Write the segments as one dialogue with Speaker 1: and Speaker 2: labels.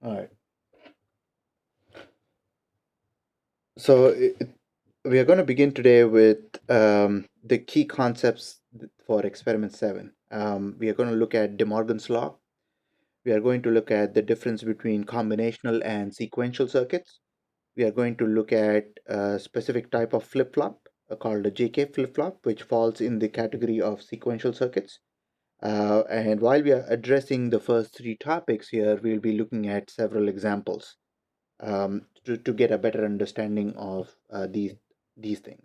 Speaker 1: All right. So we are going to begin today with the key concepts for experiment 7. We are going to look at DeMorgan's law. We are going to look at the difference between combinational and sequential circuits. We are going to look at a specific type of flip-flop called a JK flip-flop, which falls in the category of sequential circuits. And while we are addressing the first three topics here, we'll be looking at several examples to get a better understanding of these things.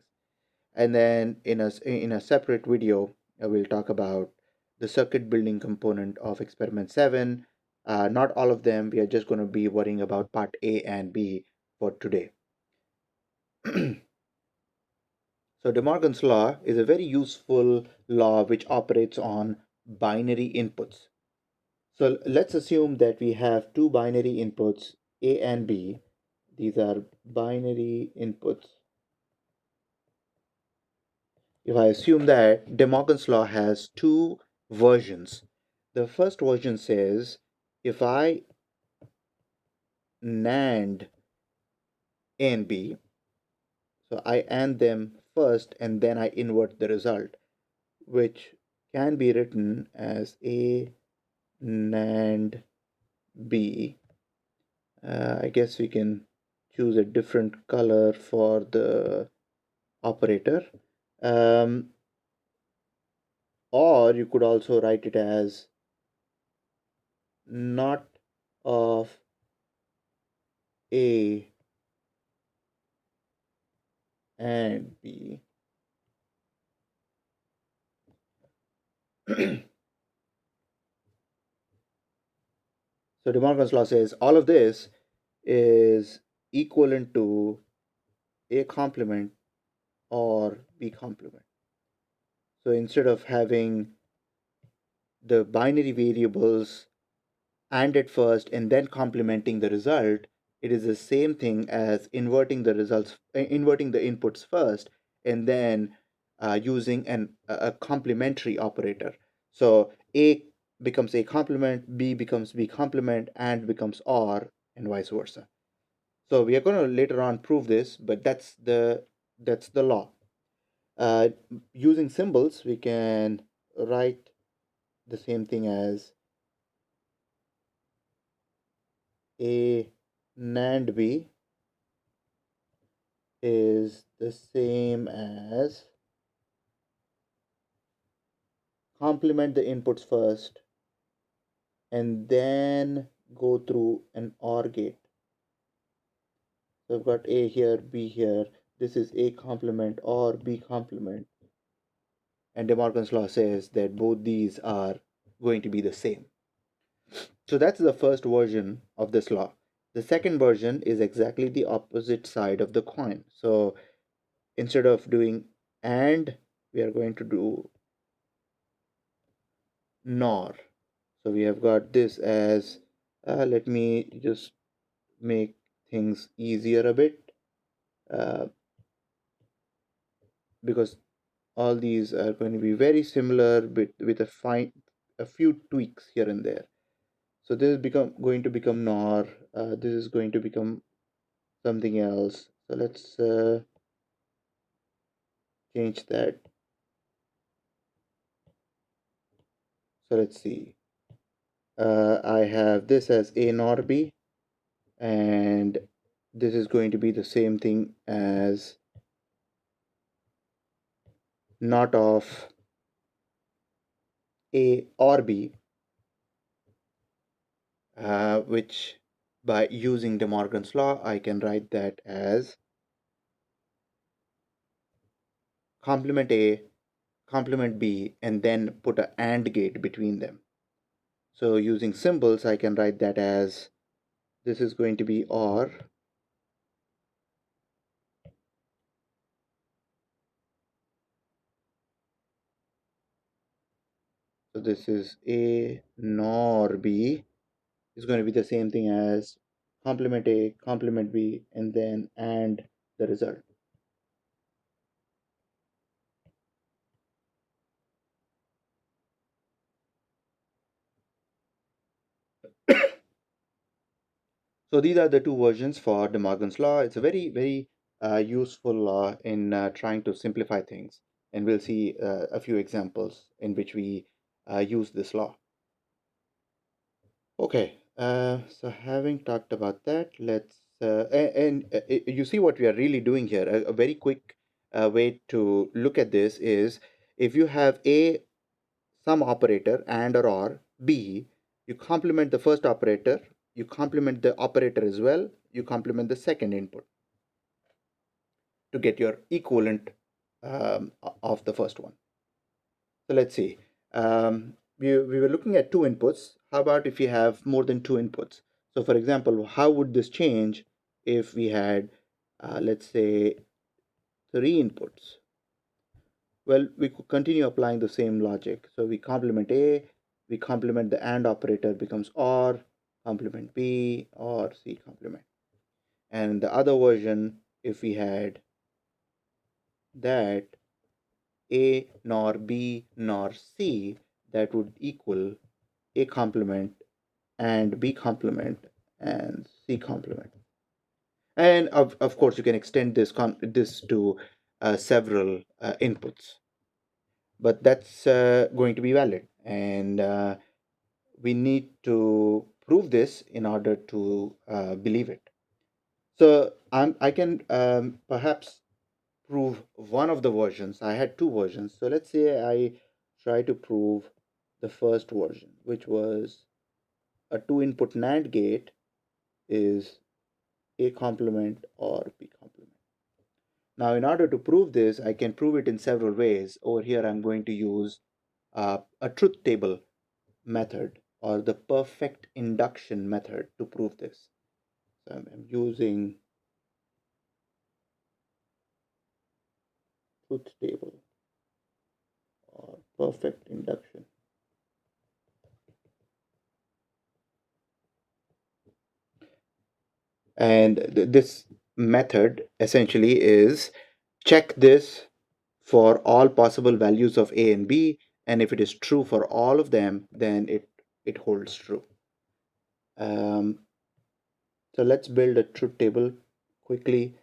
Speaker 1: And then in a separate video, we'll talk about the circuit building component of experiment 7. Not all of them. We are just going to be worrying about part A and B for today. So DeMorgan's law is a very useful law which operates on binary inputs. So let's assume that we have two binary inputs, A and B. These are binary inputs. If I assume that DeMorgan's law has two versions, the first version says if I NAND A and B, so I AND them first and then I invert the result, which can be written as A NAND B. I guess we can choose a different color for the operator. Um, or you could also write it as not of A and B. So DeMorgan's law says all of this is equivalent to A complement or B complement. So instead of having the binary variables and at first and then complementing the result, it is the same thing as inverting the results, inverting the inputs first, and then using a complementary operator. So A becomes A complement, B becomes B complement, and becomes OR, and vice versa. So we are going to later on prove this, but that's the law. Uh, Using symbols, we can write the same thing as A NAND B is the same as complement the inputs first and then go through an OR gate. So I've got A here, B here. This is A complement or B complement. And De Morgan's law says that both these are going to be the same. So that's the first version of this law. The second version is exactly the opposite side of the coin. So instead of doing AND, we are going to do NOR. So we have got this as, let me just make things easier a bit, uh, because all these are going to be very similar with a few tweaks here and there. So this is going to become NOR. This is going to become something else. So let's change that. So let's see. I have this as A NOR B, and this is going to be the same thing as not of A or B, which by using De Morgan's law, I can write that as complement A, complement B, and then put a AND gate between them. So using symbols, I can write that as this is going to be OR. So this is A nor B is going to be the same thing as complement A, complement B, and then AND the result. So these are the two versions for DeMorgan's law. It's a very useful law in trying to simplify things, and we'll see a few examples in which we use this law. Okay, so having talked about that, let's you see what we are really doing here. A very quick way to look at this is if you have a some operator and or b, you complement the first operator, you complement the operator as well, you complement the second input to get your equivalent of the first one. So let's see. We were looking at two inputs. How about if you have more than two inputs? So for example, how would this change if we had, let's say, three inputs? Well, we could continue applying the same logic. So we complement A, we complement the AND operator becomes OR, complement B, or C complement. And the other version, if we had that A nor B nor C, that would equal A complement and B complement and C complement. And of course, you can extend this to several inputs, but that's going to be valid. And we need to prove this in order to believe it. So I can perhaps prove one of the versions. I had two versions. So let's say I try to prove the first version, which was a two input NAND gate is A complement or B complement. Now, in order to prove this, I can prove it in several ways. Over here, I'm going to use a truth table method or the perfect induction method to prove this. So I'm using truth table or perfect induction. And this method essentially is check this for all possible values of A and B, and if it is true for all of them, then it holds true. So let's build a truth table quickly.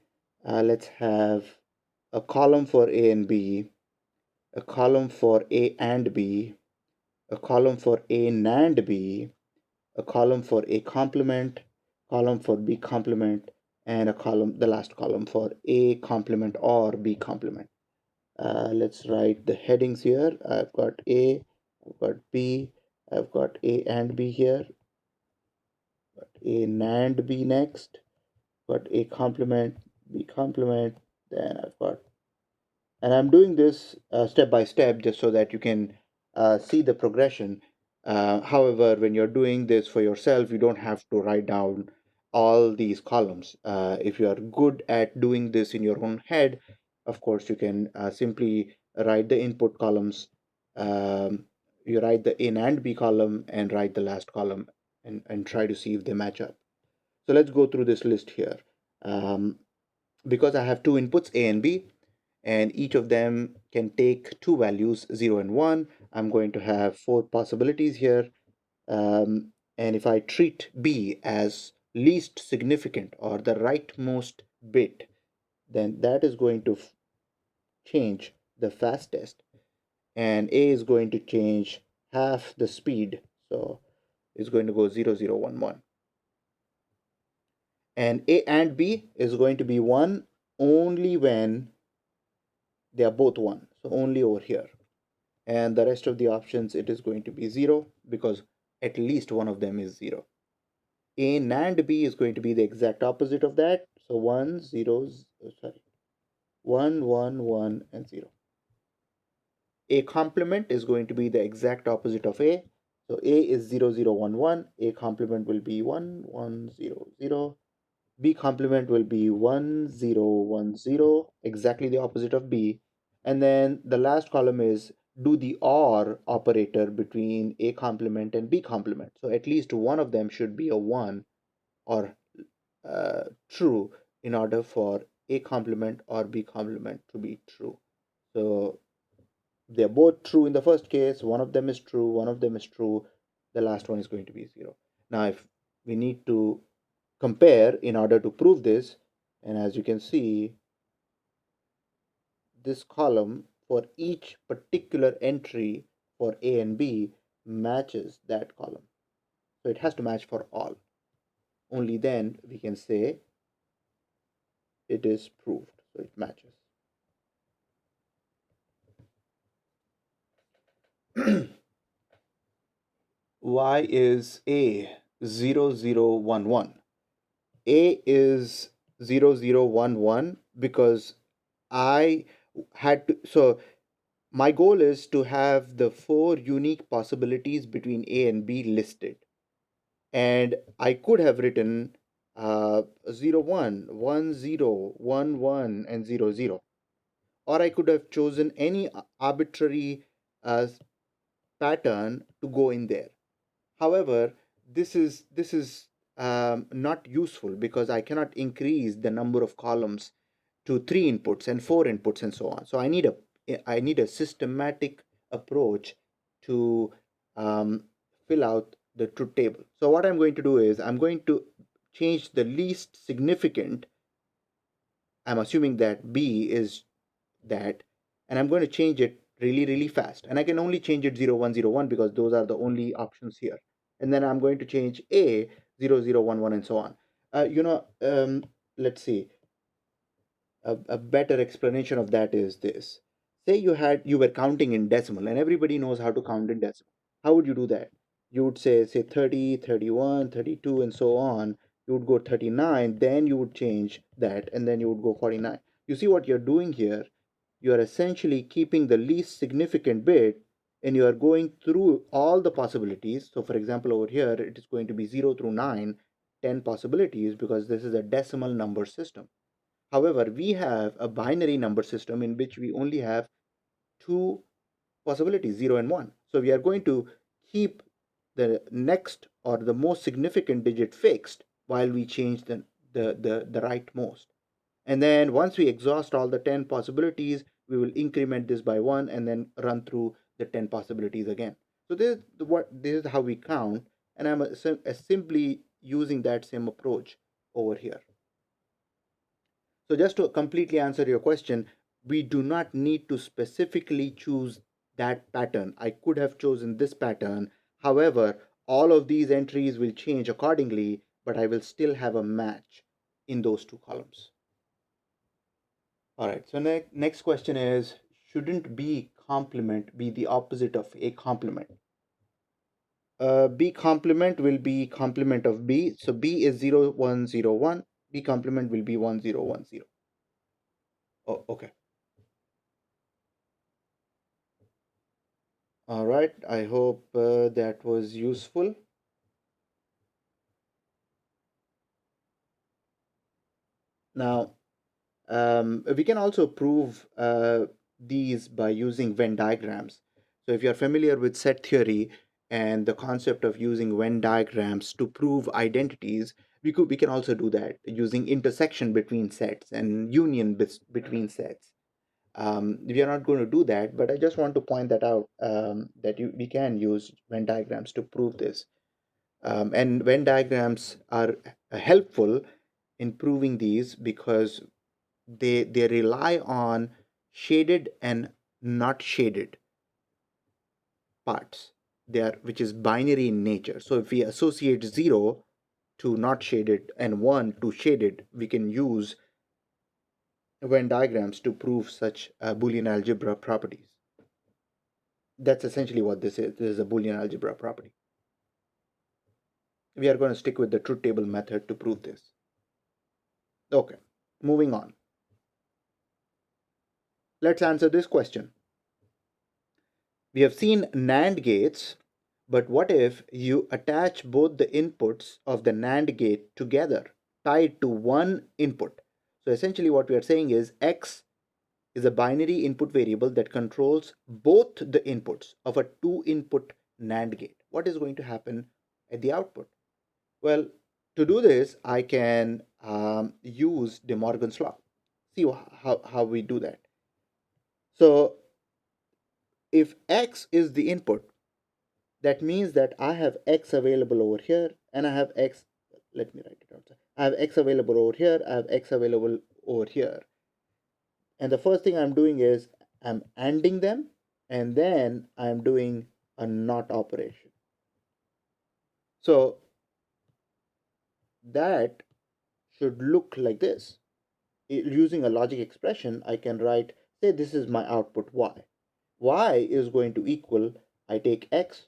Speaker 1: Let's have a column for A and B, a column for A and B, a column for A NAND B, a column for A complement, column for B complement, and a column, the last column for A complement or B complement. Let's write the headings here. I've got A, I've got B, I've got A and B here, got A NAND B next, got A complement, B complement, then I've got, and I'm doing this step by step just so that you can see the progression. However, when you're doing this for yourself, you don't have to write down all these columns. If you are good at doing this in your own head, of course, you can simply write the input columns. Um, you write the A and B column and write the last column and try to see if they match up. So let's go through this list here. Um, because I have two inputs, A and B, and each of them can take two values, 0 and 1. I'm going to have four possibilities here. And if I treat B as least significant or the rightmost bit, then that is going to change the fastest. And A is going to change half the speed. So it's going to go 0, 0, 1, 1. And A and B is going to be 1 only when they are both 1. So only over here. And the rest of the options, it is going to be 0 because at least one of them is 0. A NAND B is going to be the exact opposite of that. So 1, 0, sorry, 1, 1, 1, and 0. A complement is going to be the exact opposite of A. So A is 0, 0, 1, 1. A complement will be 1, 1, 0, 0. B complement will be 1, 0, 1, 0, exactly the opposite of B. And then the last column is do the OR operator between A complement and B complement. So at least one of them should be a 1 or true in order for A complement or B complement to be true. So they're both true in the first case. One of them is true, one of them is true. The last one is going to be 0. Now, if we need to compare in order to prove this. And as you can see, this column for each particular entry for A and B matches that column. So it has to match for all. Only then we can say it is proved. So it matches. Why is A 0011? A is 0011 because I had to, so my goal is to have the four unique possibilities between A and B listed. And I could have written 0, 1, 1, 0, 1, 1, and 0, 0. Or I could have chosen any arbitrary uh, pattern to go in there. However, this is not useful because I cannot increase the number of columns to three inputs and four inputs and so on. So I need a systematic approach to um, fill out the truth table. So what I'm going to do is I'm going to change the least significant. I'm assuming that B is that, and I'm going to change it really fast, and I can only change it 0101 because those are the only options here. And then I'm going to change A 0011 and so on. Let's see, a better explanation of that is this. Say you were counting in decimal, and everybody knows how to count in decimal. How would you do that? You would say 30, 31, 32, and so on. You would go 39, then you would change that, and then you would go 49. You see what you're doing here? You are essentially keeping the least significant bit, and you are going through all the possibilities. So for example, over here it is going to be 0 through 9, 10 possibilities, because this is a decimal number system. However, we have a binary number system in which we only have two possibilities, 0 and 1. So we are going to keep the next or the most significant digit fixed while we change the rightmost. And then once we exhaust all the 10 possibilities, we will increment this by 1 and then run through the 10 possibilities again. So this is how we count, and I'm simply using that same approach over here. So just to completely answer your question, we do not need to specifically choose that pattern. I could have chosen this pattern. However, all of these entries will change accordingly, but I will still have a match in those two columns. All right, so next question is, shouldn't B complement be the opposite of A complement? B complement will be complement of B. So B is 0101. B complement will be 1010. Oh, okay. All right, I hope that was useful. Now, we can also prove these by using Venn diagrams. So if you're familiar with set theory and the concept of using Venn diagrams to prove identities, we can also do that using intersection between sets and union between sets. We are not going to do that, but I just want to point that out, that we can use Venn diagrams to prove this. And Venn diagrams are helpful in proving these because they rely on shaded and not shaded parts. They are, which is binary in nature. So if we associate 0 to not shaded and 1 to shaded, we can use Venn diagrams to prove such Boolean algebra properties. That's essentially what this is. This is a Boolean algebra property. We are going to stick with the truth table method to prove this. Okay, moving on. Let's answer this question. We have seen NAND gates, but what if you attach both the inputs of the NAND gate together, tied to one input? So essentially what we are saying is X is a binary input variable that controls both the inputs of a two input NAND gate. What is going to happen at the output? Well, to do this, I can use DeMorgan's law. See how we do that. So if X is the input, that means that I have X available over here and I have X, let me write it out. I have X available over here, I have X available over here. And the first thing I'm doing is I'm ANDing them, and then I'm doing a NOT operation. So that should look like this. Using a logic expression, I can write, say this is my output Y. Y is going to equal, I take X,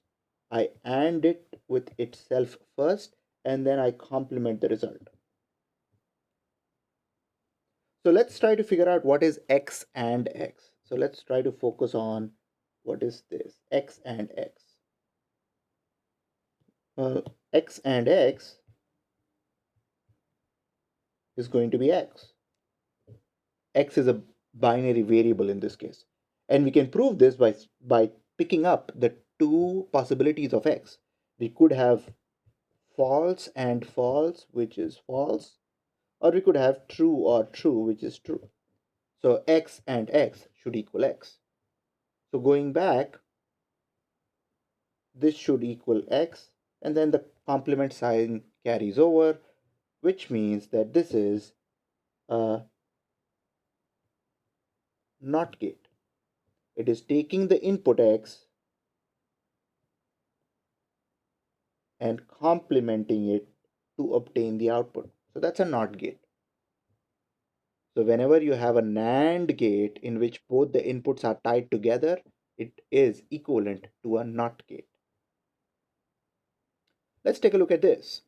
Speaker 1: I AND it with itself first, and then I complement the result. So let's try to figure out what is X and X. So let's try to focus on what is this, X and X. Well, X and X is going to be X. X is a binary variable in this case. And we can prove this by picking up the two possibilities of X. We could have false and false, which is false, or we could have true or true, which is true. So X and X should equal X. So going back, this should equal X, and then the complement sign carries over, which means that this is a NOT gate. It is taking the input X and complementing it to obtain the output. So that's a NOT gate. So whenever you have a NAND gate in which both the inputs are tied together, it is equivalent to a NOT gate. Let's take a look at this.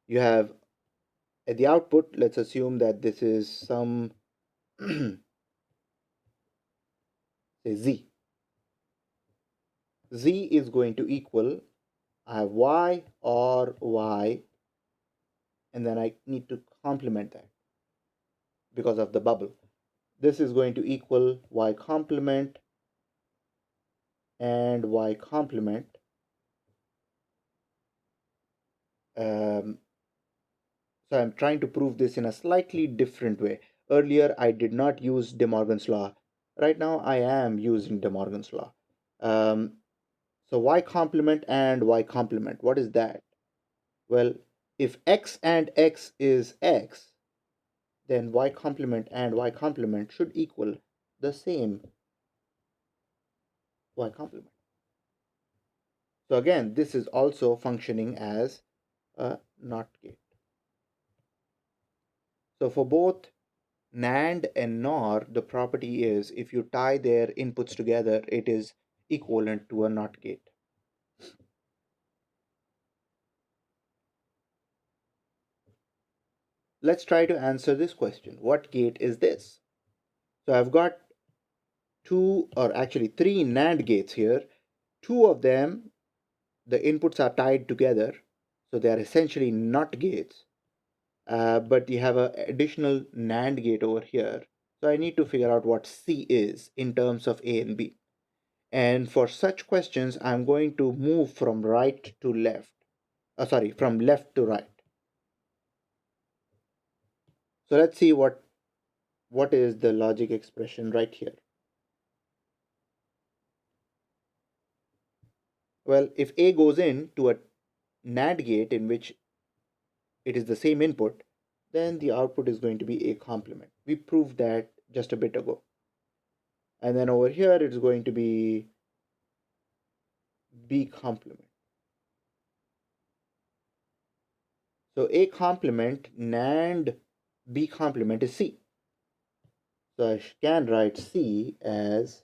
Speaker 1: You have at the output, let's assume that this is some say Z. Z is going to equal, I have Y or Y, and then I need to complement that because of the bubble. This is going to equal Y complement and Y complement. So I'm trying to prove this in a slightly different way. Earlier, I did not use DeMorgan's law. Right now, I am using DeMorgan's law. So Y complement and Y complement, what is that? Well, if X and X is X, then Y complement and Y complement should equal the same Y complement. So again, this is also functioning as a NOT gate. So for both NAND and NOR, the property is if you tie their inputs together, it is equivalent to a NOT gate. Let's try to answer this question. What gate is this? So I've got two, or actually three NAND gates here. Two of them, the inputs are tied together, so they are essentially NOT gates. But you have an additional NAND gate over here. So I need to figure out what C is in terms of A and B. And for such questions, I'm going to move from right to left. From left to right. So let's see what is the logic expression right here. Well, if A goes in to a NAND gate in which it is the same input, then the output is going to be A complement. We proved that just a bit ago. And then over here, it's going to be B complement. So A complement NAND B complement is C. So I can write C as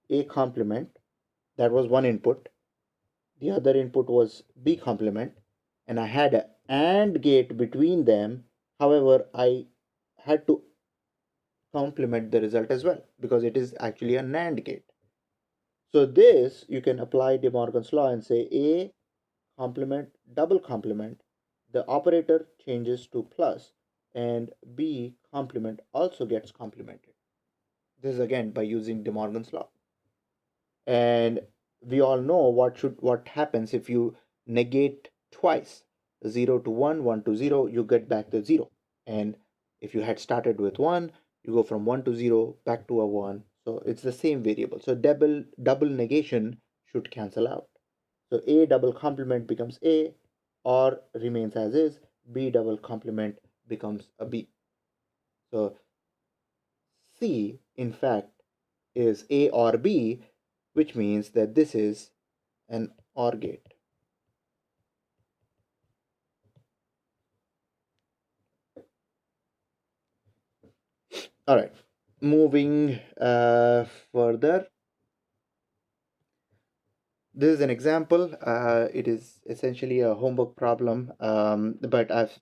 Speaker 1: A complement. That was one input. The other input was B complement. And I had an AND gate between them. However, I had to complement the result as well because it is actually a NAND gate. So this, you can apply DeMorgan's law and say A complement, double complement, the operator changes to plus, and B complement also gets complemented. This is again by using DeMorgan's law. And we all know what happens if you negate twice, 0 to 1, 1 to 0, you get back the 0. And if you had started with 1, you go from 1 to 0 back to a 1. So it's the same variable. So double negation should cancel out. So A double complement becomes A, or remains as is, B double complement becomes a B. So C, in fact, is A or B, which means that this is an OR gate. All right, moving further. This is an example. It is essentially a homework problem, but I've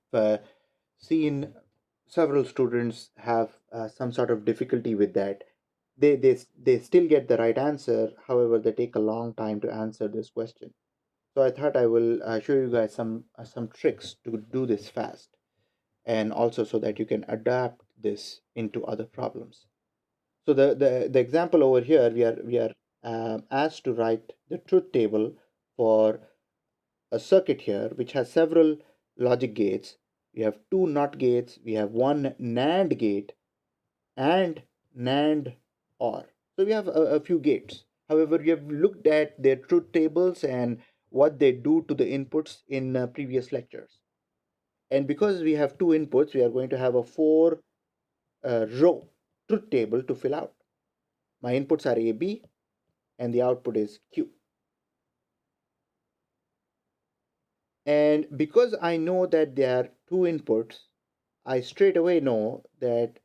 Speaker 1: seen several students have some sort of difficulty with that. They still get the right answer, however, they take a long time to answer this question. So I thought I will show you guys some tricks to do this fast, and also so that you can adapt this into other problems. So the example over here, we are asked to write the truth table for a circuit here which has several logic gates. We have two NOT gates, we have one NAND gate, and NAND OR. So we have a few gates. However, we have looked at their truth tables and what they do to the inputs in previous lectures. And because we have two inputs, we are going to have a four row truth table to fill out. My inputs are A, B, and the output is Q. And because I know that there are two inputs, I straight away know that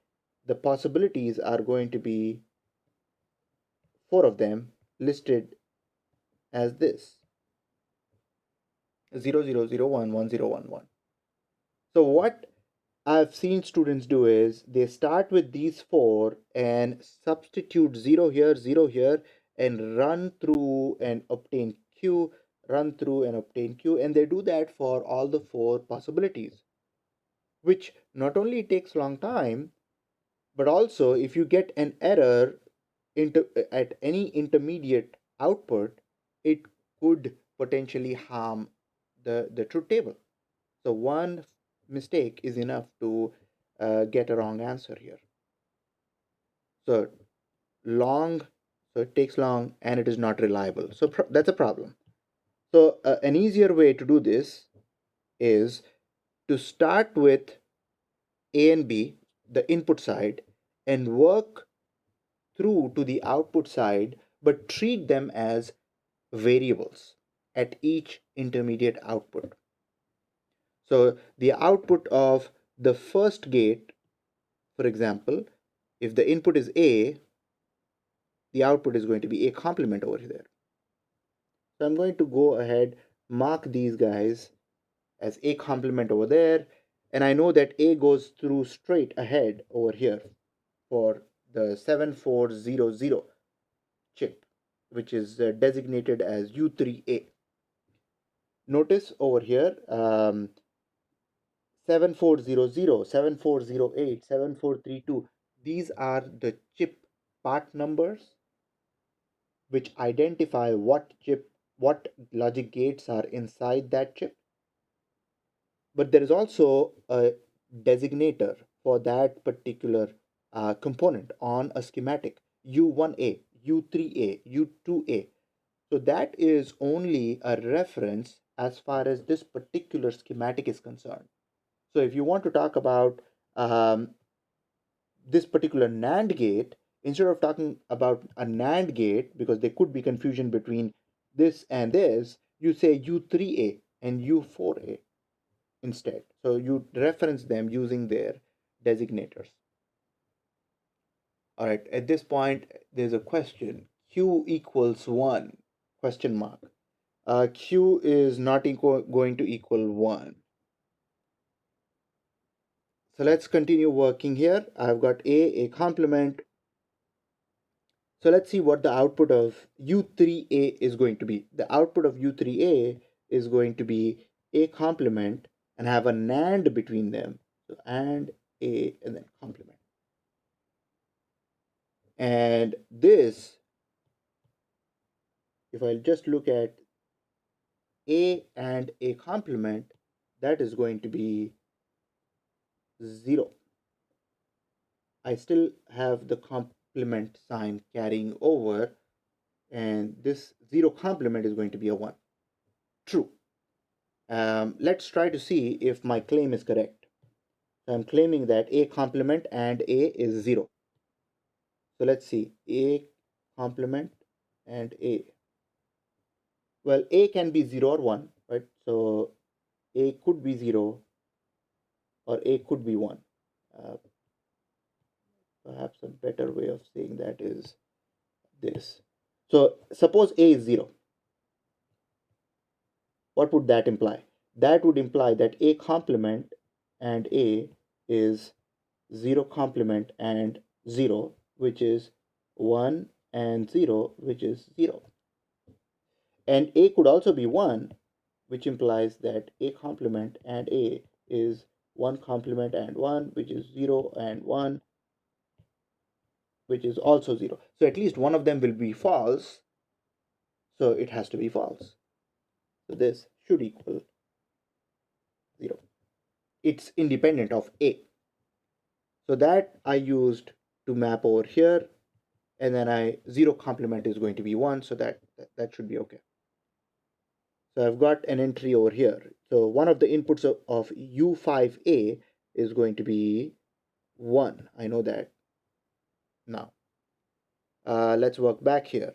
Speaker 1: the possibilities are going to be four of them listed as this: 0, 0, 0, 1, 1, 0, 1, 1. So what I've seen students do is they start with these four and substitute 0 here, and run through and obtain Q, run through and obtain Q, and they do that for all the four possibilities, which not only takes long time, but also if you get an error at any intermediate output, it could potentially harm the truth table. So one mistake is enough to get a wrong answer here. So long, so it takes long and it is not reliable. So that's a problem. So an easier way to do this is to start with A and B, the input side, and work through to the output side, but treat them as variables at each intermediate output. So the output of the first gate, for example, if the input is A, the output is going to be A complement over there. So I'm going to go ahead, mark these guys as A complement over there, and I know that A goes through straight ahead over here for the 7400 chip, which is designated as U3A. Notice over here, 7400, 7408, 7432, these are the chip part numbers which identify what logic gates are inside that chip. But there is also a designator for that particular component on a schematic: U1A, U3A, U2A. So that is only a reference as far as this particular schematic is concerned. So if you want to talk about this particular NAND gate, instead of talking about a NAND gate, because there could be confusion between this and this, you say U3A and U4A instead. So you reference them using their designators. All right, at this point, there's a question. Q equals 1, question mark. Q is not going to equal 1. So let's continue working here. I've got A complement. So let's see what the output of U3A is going to be. The output of U3A is going to be A complement and have a NAND between them. So AND A and then complement. And this, if I just look at A and A complement, that is going to be 0. I still have the complement sign carrying over, and this 0 complement is going to be a 1. True. Let's try to see if my claim is correct. So I'm claiming that A complement and A is 0. So let's see, A complement and A. Well, A can be 0 or 1, right? So A could be 0 or A could be 1. Uh, Perhaps a better way of saying that is this. So suppose A is 0. What would that imply? That would imply that A complement and A is 0 complement and 0, which is 1 and 0, which is 0. And A could also be 1, which implies that A complement and A is 1 complement and 1, which is 0, and 1, which is also 0. So at least one of them will be false, so it has to be false. So this should equal 0. It's independent of A. So that I used to map over here, and then 0 complement is going to be 1, so that should be okay. So I've got an entry over here. So one of the inputs of U5A is going to be 1. I know that now. Let's work back here.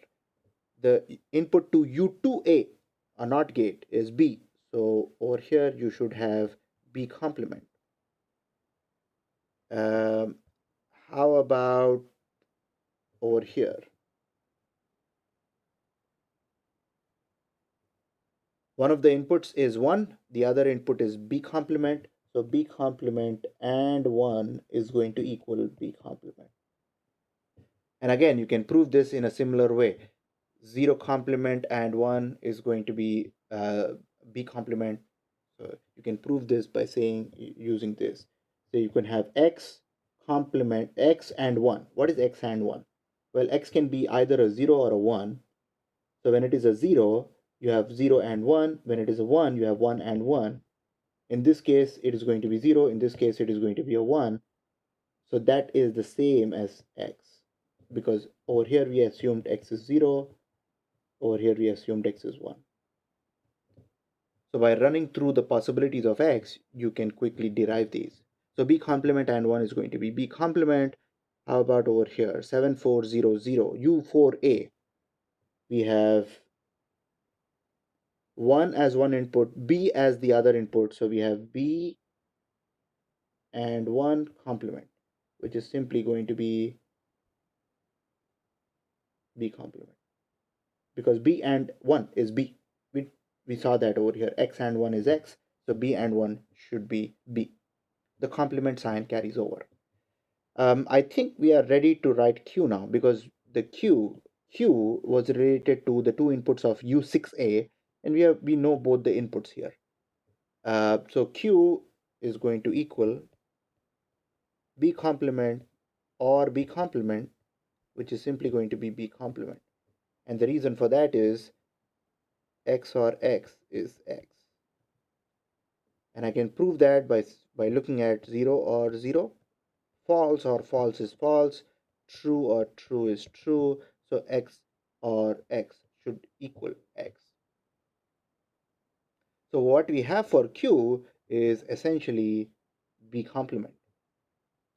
Speaker 1: The input to U2A, a NOT gate, is B. So over here you should have B complement. Um, how about over here? One of the inputs is 1, the other input is B complement. So B complement and 1 is going to equal B complement. And again, you can prove this in a similar way. 0 complement and 1 is going to be B complement. So you can prove this by saying, using this. So you can have X complement X and 1. What is X and 1? Well, X can be either a 0 or a 1. So when it is a 0, you have 0 and 1. When it is a 1, you have 1 and 1. In this case, it is going to be 0. In this case, it is going to be a 1. So that is the same as X, because over here we assumed X is 0, over here we assumed X is 1. So by running through the possibilities of X, you can quickly derive these. So B complement and 1 is going to be B complement. How about over here, 7400, U4A? We have 1 as one input, B as the other input. So we have B and 1 complement, which is simply going to be B complement, because B and 1 is B. We saw that over here. X and 1 is X, so B and 1 should be B. The complement sign carries over. I think we are ready to write Q now, because the Q was related to the two inputs of U6A, and we know both the inputs here. So Q is going to equal B complement or B complement, which is simply going to be B complement. And the reason for that is X or X is X. And I can prove that by looking at 0 or 0, false or false is false, true or true is true. So X or X should equal X. So what we have for Q is essentially B complement.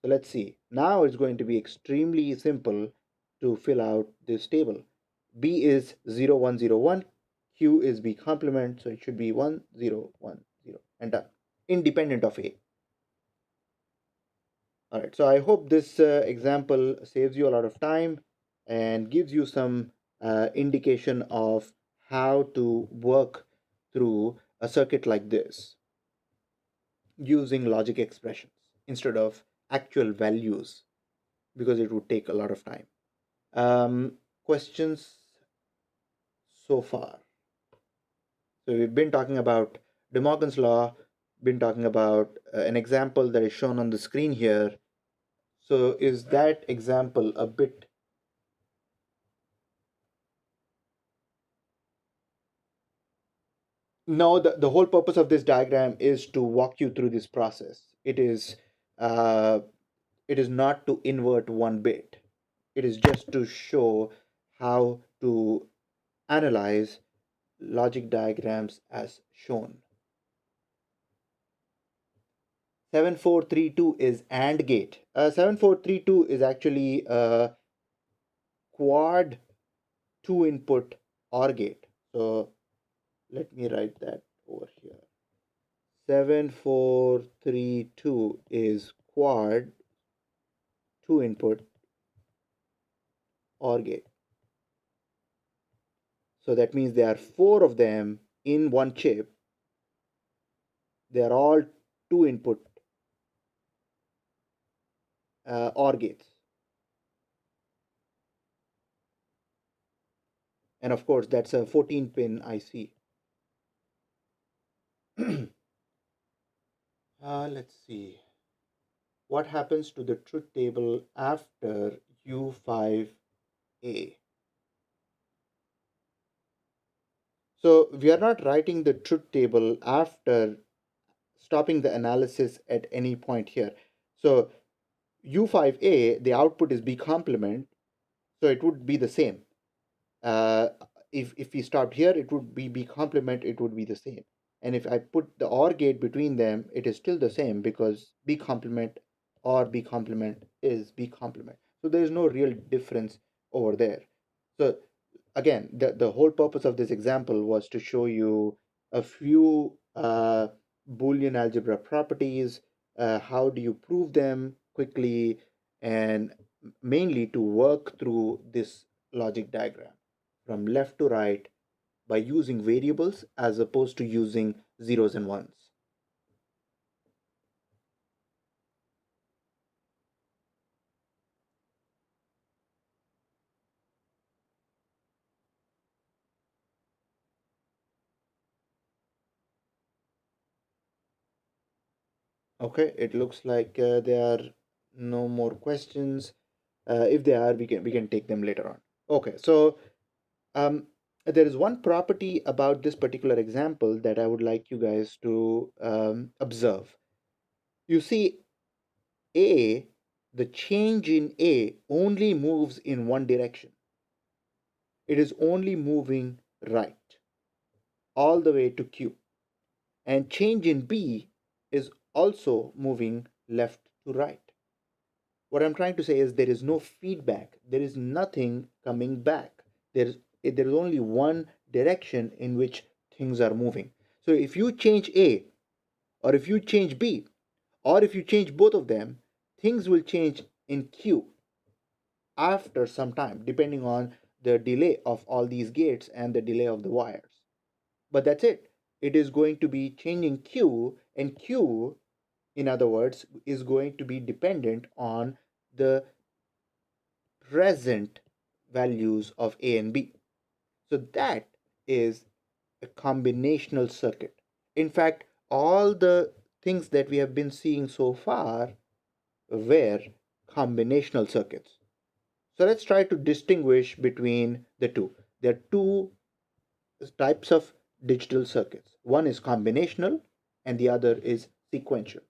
Speaker 1: So let's see. Now it's going to be extremely simple to fill out this table. B is 0, 1, 0, 1. Q is B complement, so it should be 1, 0, 1, 0, and done. Independent of A. All right, so I hope this example saves you a lot of time and gives you some indication of how to work through a circuit like this using logic expressions instead of actual values, because it would take a lot of time. Questions so far? So we've been talking about DeMorgan's law, been talking about an example that is shown on the screen here. So is that example a bit? No, the whole purpose of this diagram is to walk you through this process. Uh, it is not to invert one bit. It is just to show how to analyze logic diagrams as shown. 7432 is AND gate. 7432 is actually a quad two input OR gate. So let me write that over here. 7432 is quad two input OR gate. So that means there are four of them in one chip. They are all two input OR gates. And of course, that's a 14 pin IC. Let's see. What happens to the truth table after U5A? So we are not writing the truth table after stopping the analysis at any point here. So U5A, the output is B complement, so it would be the same. Uh, if we stopped here, it would be B complement, it would be the same. And if I put the OR gate between them, it is still the same because B complement or B complement is B complement. So there is no real difference over there. So again, the whole purpose of this example was to show you a few Boolean algebra properties, how do you prove them quickly, and mainly to work through this logic diagram from left to right by using variables as opposed to using zeros and ones. Okay, it looks like there are no more questions. If there are, we can take them later on. Okay, so um, there is one property about this particular example that I would like you guys to observe. You see, A, the change in A only moves in one direction. It is only moving right all the way to Q. And change in B is also moving left to right. What I'm trying to say is there is no feedback. There is nothing coming back. There is only one direction in which things are moving. So if you change A, or if you change B, or if you change both of them, things will change in Q after some time, depending on the delay of all these gates and the delay of the wires. But that's it. It is going to be changing Q, and Q, in other words, is going to be dependent on the present values of A and B. So that is a combinational circuit. In fact, all the things that we have been seeing so far were combinational circuits. So let's try to distinguish between the two. There are two types of digital circuits. One is combinational and the other is sequential.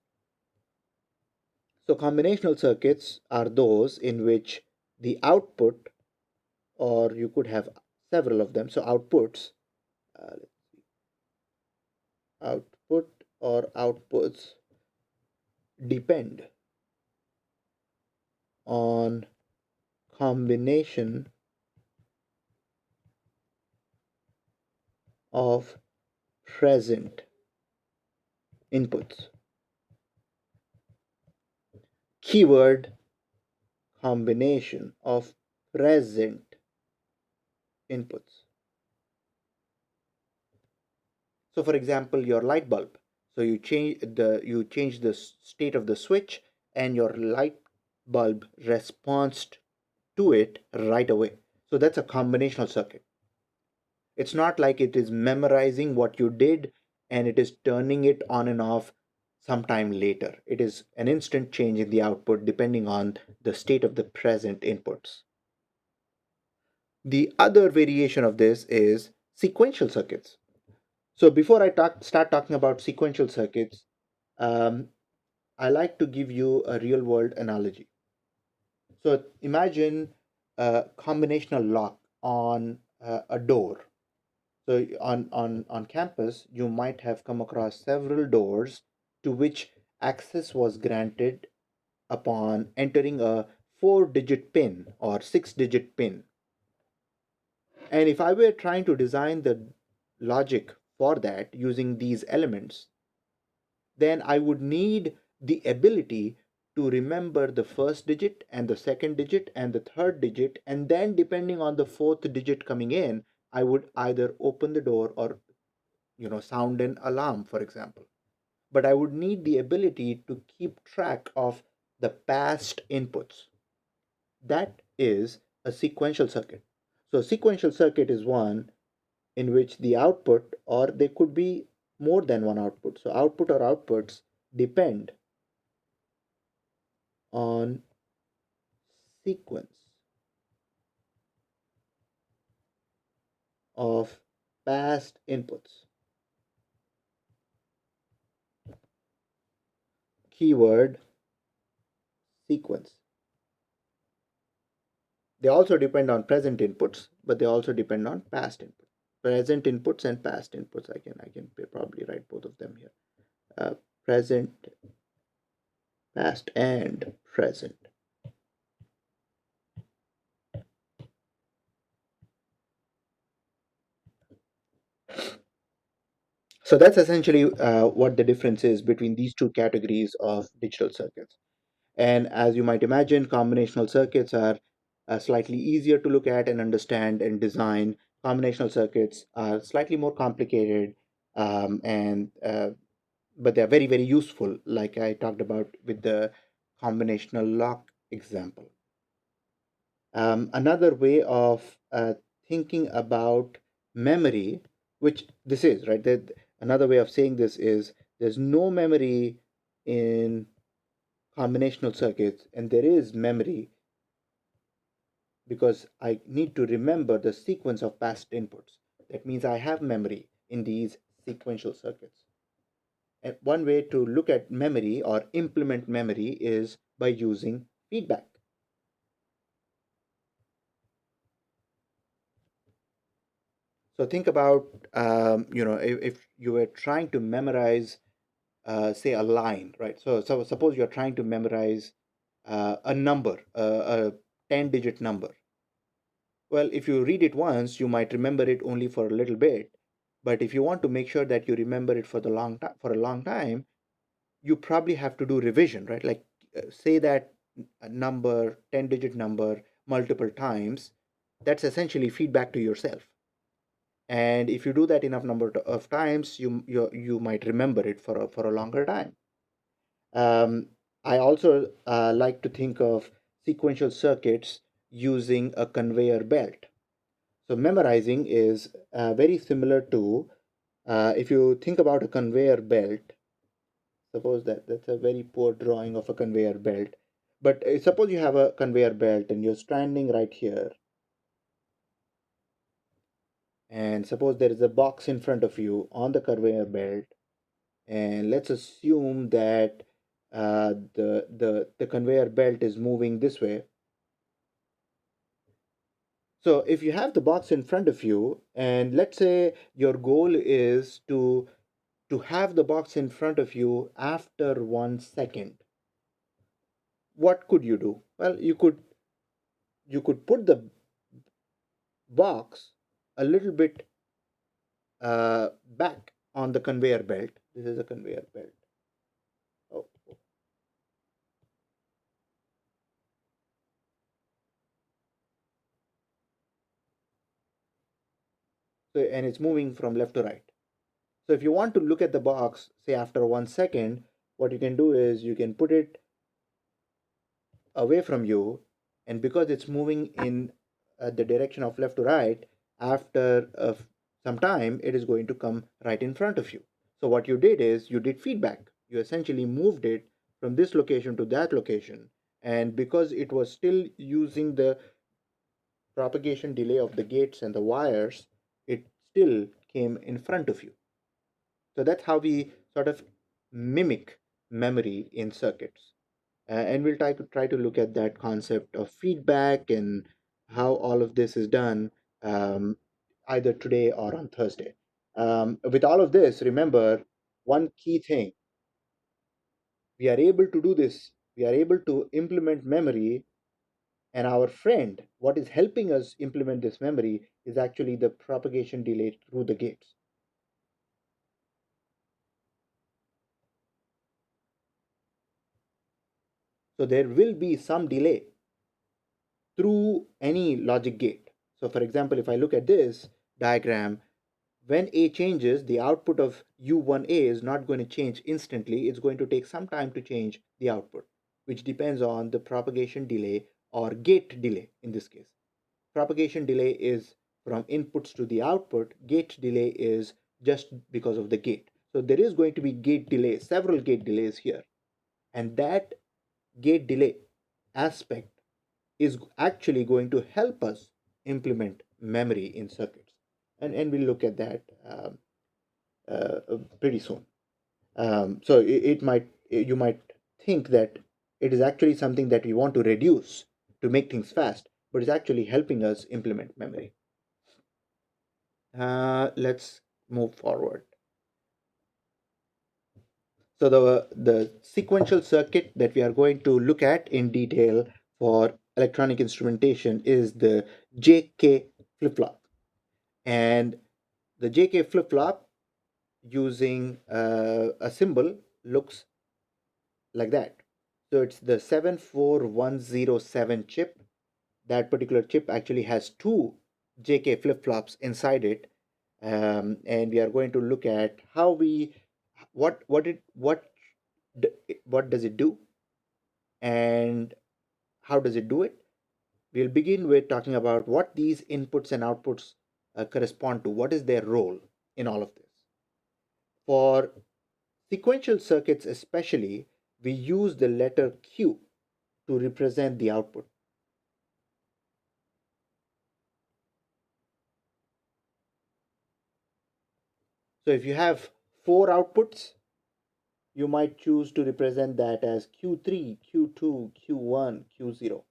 Speaker 1: So combinational circuits are those in which the output, or you could have several of them, so outputs, uh, output or outputs depend on combination of present inputs. Keyword: combination of present inputs. So for example, your light bulb. So you change the state of the switch and your light bulb responds to it right away. So that's a combinational circuit. It's not like it is memorizing what you did and it is turning it on and off sometime later. It is an instant change in the output depending on the state of the present inputs. The other variation of this is sequential circuits. So before I start talking about sequential circuits, um, I like to give you a real world analogy. So imagine a combinational lock on a door. So on campus, you might have come across several doors to which access was granted upon entering a 4-digit pin or 6-digit pin. And if I were trying to design the logic for that using these elements, then I would need the ability to remember the first digit and the second digit and the third digit. And then, depending on the fourth digit coming in, I would either open the door or, sound an alarm, for example. But I would need the ability to keep track of the past inputs. That is a sequential circuit. So, a sequential circuit is one in which the output, or there could be more than one output. So, output or outputs depend on sequence of past inputs. Keyword sequence. They also depend on present inputs, but they also depend on past inputs. Present inputs and past inputs. I can probably write both of them here. Present, past, and present. So that's essentially what the difference is between these two categories of digital circuits. And as you might imagine, combinational circuits are slightly easier to look at and understand and design. Combinational circuits are slightly more complicated, and but they're very, very useful, like I talked about with the combinational lock example. Another way of thinking about memory, which this is, right? Another way of saying this is there's no memory in combinational circuits, and there is memory because I need to remember the sequence of past inputs. That means I have memory in these sequential circuits. And one way to look at memory or implement memory is by using feedback. So think about, if you were trying to memorize, say, a line, right? So suppose you're trying to memorize a number, a 10-digit number. Well, if you read it once, you might remember it only for a little bit. But if you want to make sure that you remember it for the long time, for a long time, you probably have to do revision, right? Like say that number, 10-digit number, multiple times. That's essentially feedback to yourself. And if you do that enough number of times, you might remember it for a longer time. Um, I also like to think of sequential circuits using a conveyor belt. So memorizing is very similar to, if you think about a conveyor belt. Suppose that's a very poor drawing of a conveyor belt, but suppose you have a conveyor belt and you're standing right here, and suppose there is a box in front of you on the conveyor belt, and let's assume that the conveyor belt is moving this way. So if you have the box in front of you, and let's say your goal is to have the box in front of you after 1 second, what could you do? Well, you could put the box a little bit back on the conveyor belt. This is a conveyor belt. Oh, oh. So, and it's moving from left to right. So if you want to look at the box, say after 1 second, what you can do is you can put it away from you, and because it's moving in the direction of left to right, after some time, it is going to come right in front of you. So what you did is you did feedback. You essentially moved it from this location to that location, and because it was still using the propagation delay of the gates and the wires, it still came in front of you. So that's how we sort of mimic memory in circuits. And we'll try to look at that concept of feedback and how all of this is done, um, either today or on Thursday. With all of this, remember one key thing. we are able to do this. We are able to implement memory, and our friend, what is helping us implement this memory is actually the propagation delay through the gates. So there will be some delay through any logic gate. So for example, if I look at this diagram, when A changes, the output of U1A is not going to change instantly. It's going to take some time to change the output, which depends on the propagation delay or gate delay in this case. Propagation delay is from inputs to the output. Gate delay is just because of the gate. So there is going to be gate delay, several gate delays here. And that gate delay aspect is actually going to help us implement memory in circuits. And we'll look at that pretty soon. So it might, you might think that it is actually something that we want to reduce to make things fast, but it's actually helping us implement memory. Let's move forward. So the sequential circuit that we are going to look at in detail for electronic instrumentation is the JK flip-flop. And the JK flip-flop using a symbol looks like that. So it's the 74107 chip. That particular chip actually has two JK flip-flops inside it. And we are going to look at how we what does it do and how does it do it. We'll begin with talking about what these inputs and outputs correspond to. What is their role in all of this? For sequential circuits especially, we use the letter Q to represent the output. So if you have four outputs, you might choose to represent that as Q3, Q2, Q1, Q0.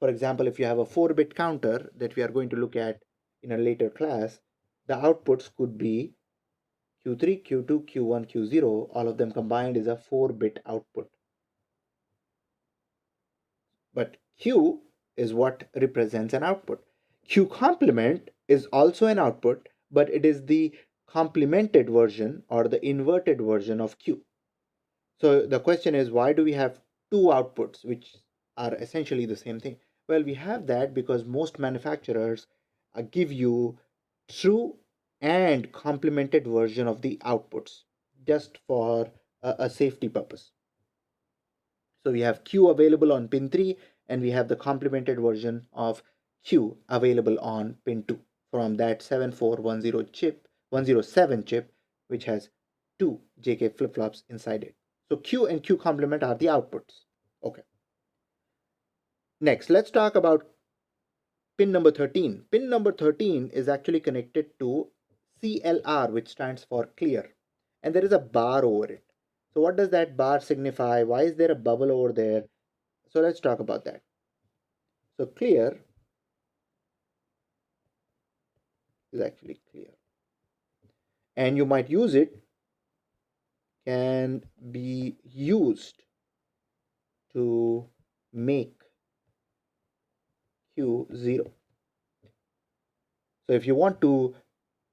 Speaker 1: For example, if you have a 4-bit counter that we are going to look at in a later class, the outputs could be Q3, Q2, Q1, Q0. All of them combined is a 4-bit output. But Q is what represents an output. Q complement is also an output, but it is the complemented version or the inverted version of Q. So the question is, why do we have two outputs which are essentially the same thing? Well, we have that because most manufacturers give you true and complemented version of the outputs just for a safety purpose. So we have Q available on pin 3 and we have the complemented version of Q available on pin 2 from that 7410 chip, 107 chip, which has two JK flip-flops inside it. So Q and Q complement are the outputs. Okay. Next, let's talk about pin number 13. Pin number 13 is actually connected to CLR, which stands for clear. And there is a bar over it. So what does that bar signify? Why is there a bubble over there? So let's talk about that. So clear is actually clear. And you might use it, can be used to make Q 0. So if you want to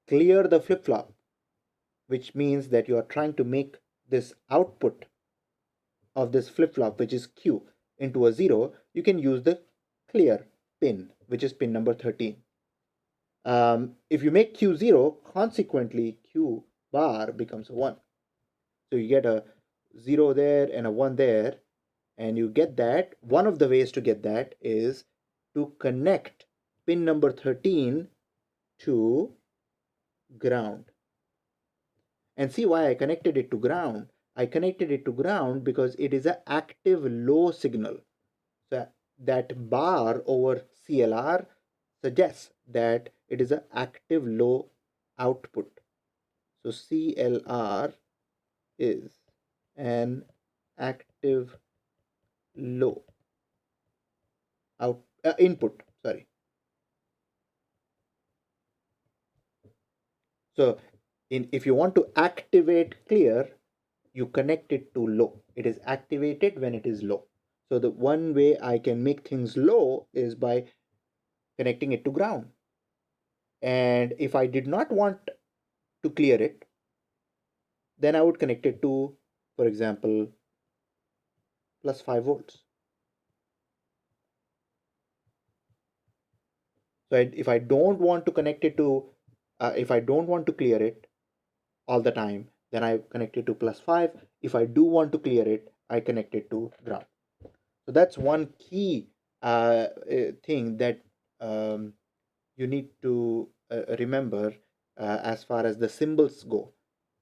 Speaker 1: clear the flip-flop, which means that you are trying to make this output of this flip-flop, which is Q, into a 0, you can use the clear pin, which is pin number 13. If you make Q 0, consequently Q bar becomes a 1. So you get a 0 there and a 1 there, and you get that. One of the ways to get that is to connect pin number 13 to ground. And see why I connected it to ground. I connected it to ground because it is an active low signal. So that bar over CLR suggests that it is an active low output. So CLR is an active low input. Sorry. So if you want to activate clear, you connect it to low. It is activated when it is low. So the one way I can make things low is by connecting it to ground. And if I did not want to clear it, then I would connect it to, for example, plus 5 volts. So if I don't want to connect it to, if I don't want to clear it all the time, then I connect it to plus 5. If I do want to clear it, I connect it to ground. So that's one key thing that um, you need to remember as far as the symbols go.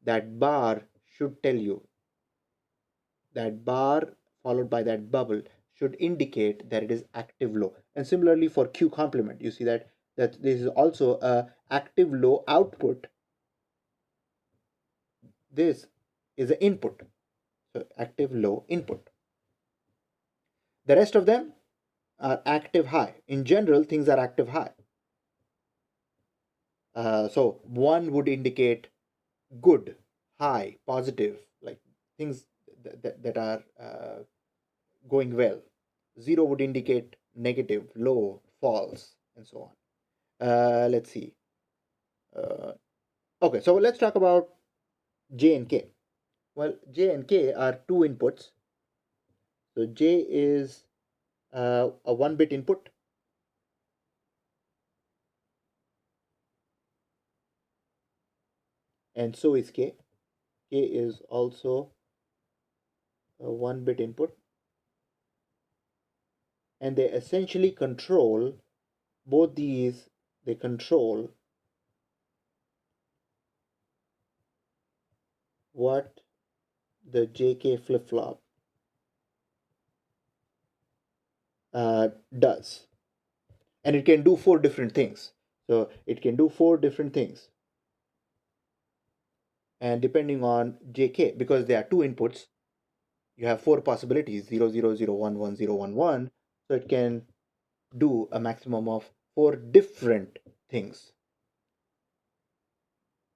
Speaker 1: That bar should tell you, that bar followed by that bubble should indicate that it is active low. And similarly for Q complement, you see that this is also a active low output. This is an input. So active low input. The rest of them are active high. In general, things are active high. So one would indicate good, high, positive, like things that are going well. Zero would indicate negative, low, false, and so on. Let's see. Uh, okay, so let's talk about J and K. Well, J and K are two inputs. So J is a 1-bit input, and so is K. K is also a 1-bit input, and they essentially control both these. They control what the JK flip flop does. And it can do 4 different things. So it can do 4 different things. And depending on JK, because there are two inputs, you have 4 possibilities 0, 0, 0, 1, 1, 0, 1, 1. So it can do a maximum of 4 different things.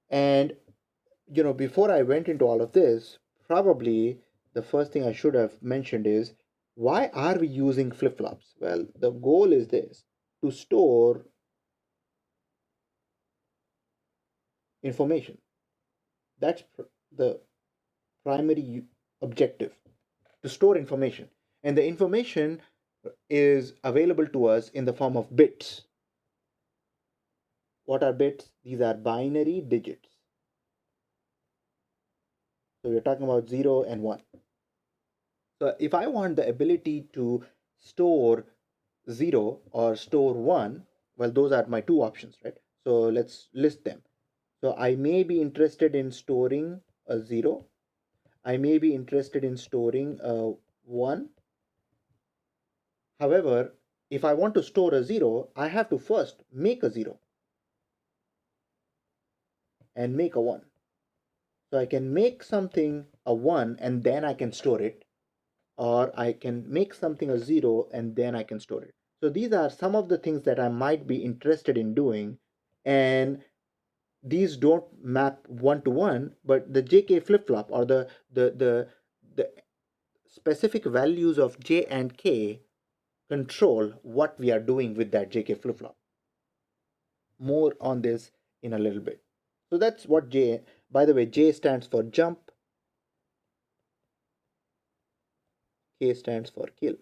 Speaker 1: And before I went into all of this, probably the first thing I should have mentioned is, why are we using flip flops? Well, the goal is this: to store information. That's the primary objective, to store information. And the information is available to us in the form of bits. What are bits? These are binary digits. So we're talking about 0 and 1. So if I want the ability to store 0 or store 1, well, those are my two options, right? So let's list them. So I may be interested in storing a 0. I may be interested in storing a 1. However, if I want to store a 0, I have to first make a 0 and make a 1. So I can make something a 1 and then I can store it, or I can make something a 0 and then I can store it. So these are some of the things that I might be interested in doing, and these don't map one to one, but the JK flip flop, or the specific values of J and K control what we are doing with that JK flip flop. More on this in a little bit. So that's what J, by the way, J stands for jump, K stands for kill.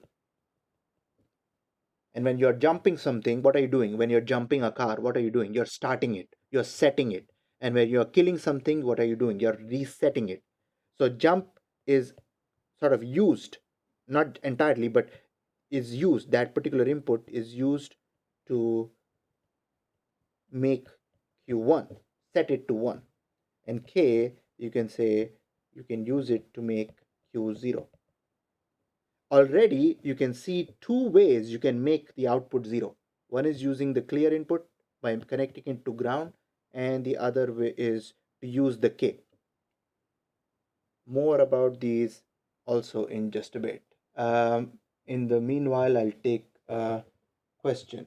Speaker 1: And when you're jumping something, what are you doing? When you're jumping a car, what are you doing? You're starting it, you're setting it. And when you're killing something, what are you doing? You're resetting it. So jump is sort of used, not entirely, but is used, that particular input is used to make Q1, set it to 1. And K, you can say, you can use it to make Q0. Already you can see two ways you can make the output 0. One is using the clear input by connecting it to ground, and the other way is to use the K. More about these also in just a bit. In the meanwhile, I'll take a question.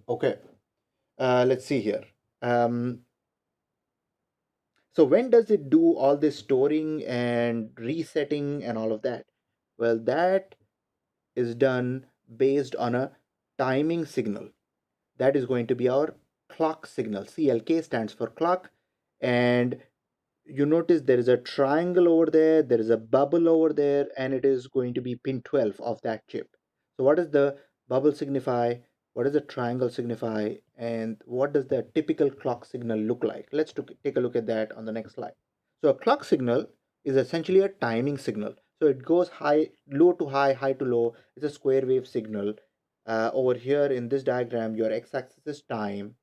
Speaker 1: Okay, let's see here. So when does it do all this storing and resetting and all of that? Well, that is done based on a timing signal. That is going to be our clock signal. CLK stands for clock. And you notice there is a triangle over there is a bubble over there, and it is going to be pin 12 of that chip. So what does the bubble signify, what does the triangle signify, and what does the typical clock signal look like? Let's take a look at that on the next slide. So a clock signal is essentially a timing signal. So it goes high, low to high, high to low. It's a square wave signal. Over here in this diagram, your x-axis is time,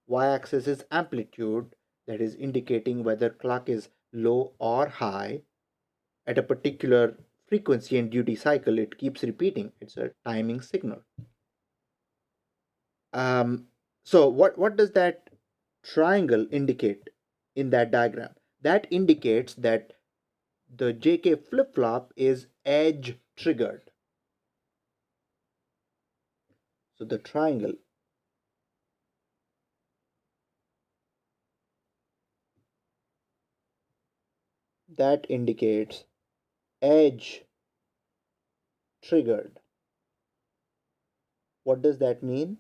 Speaker 1: y-axis is amplitude, that is indicating whether clock is low or high at a particular frequency and duty cycle. It keeps repeating. It's a timing signal. Um, so what does that triangle indicate in that diagram? That indicates that the JK flip-flop is edge triggered. So the triangle, that indicates edge triggered. What does that mean?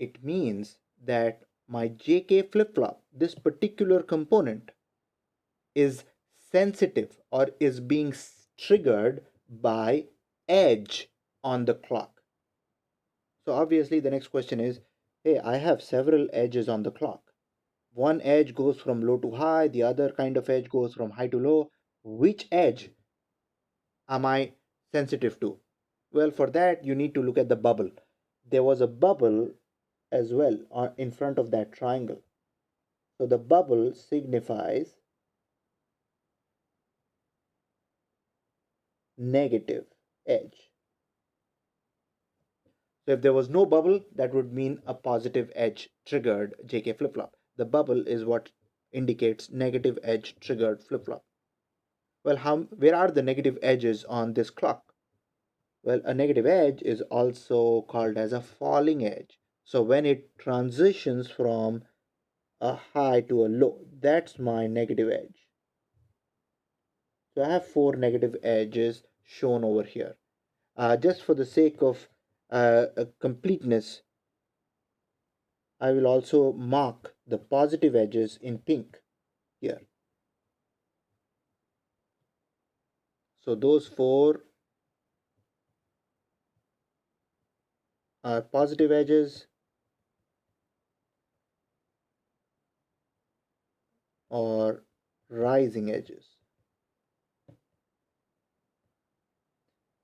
Speaker 1: It means that my JK flip-flop, this particular component, is sensitive or is being triggered by edge on the clock. So obviously the next question is, hey, I have several edges on the clock. One edge goes from low to high, the other kind of edge goes from high to low. Which edge am I sensitive to? Well, for that, you need to look at the bubble. There was a bubble as well in front of that triangle. So the bubble signifies negative edge. So if there was no bubble, that would mean a positive edge triggered JK flip-flop. The bubble is what indicates negative edge triggered flip-flop. Well, where are the negative edges on this clock? Well, a negative edge is also called as a falling edge. So when it transitions from a high to a low, that's my negative edge. So I have 4 negative edges shown over here. Just for the sake of completeness, I will also mark the positive edges in pink here. So those 4 are positive edges or rising edges.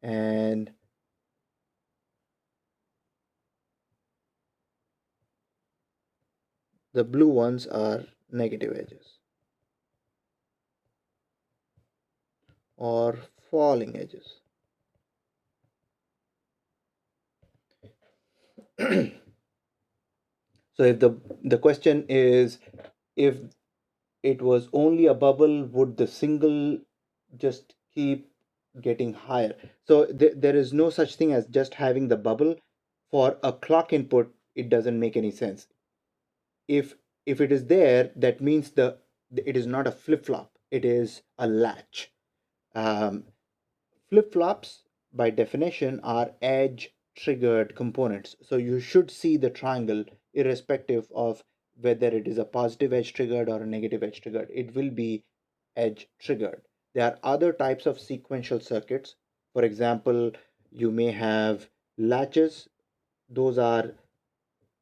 Speaker 1: And the blue ones are negative edges or falling edges. So if the question is, if it was only a bubble, would the single just keep getting higher? So there is no such thing as just having the bubble. For a clock input, it doesn't make any sense. If it is there, that means it is not a flip-flop, it is a latch. um, Flip-flops by definition are edge triggered components, so you should see the triangle irrespective of whether it is a positive edge triggered or a negative edge triggered. It will be edge triggered. There are other types of sequential circuits. For example, you may have latches. Those are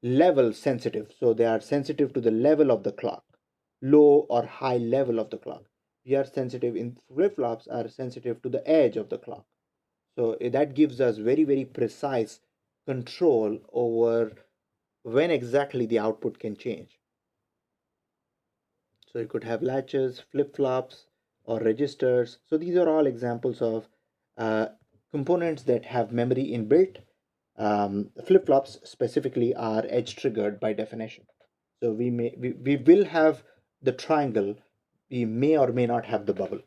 Speaker 1: level sensitive, so they are sensitive to the level of the clock, low or high level of the clock. We are sensitive in flip-flops are sensitive to the edge of the clock. So that gives us very, very precise control over when exactly the output can change. So you could have latches, flip-flops, or registers. So these are all examples of uh, components that have memory inbuilt. Flip-flops specifically are edge triggered by definition. So we will have the triangle. We may or may not have the bubble.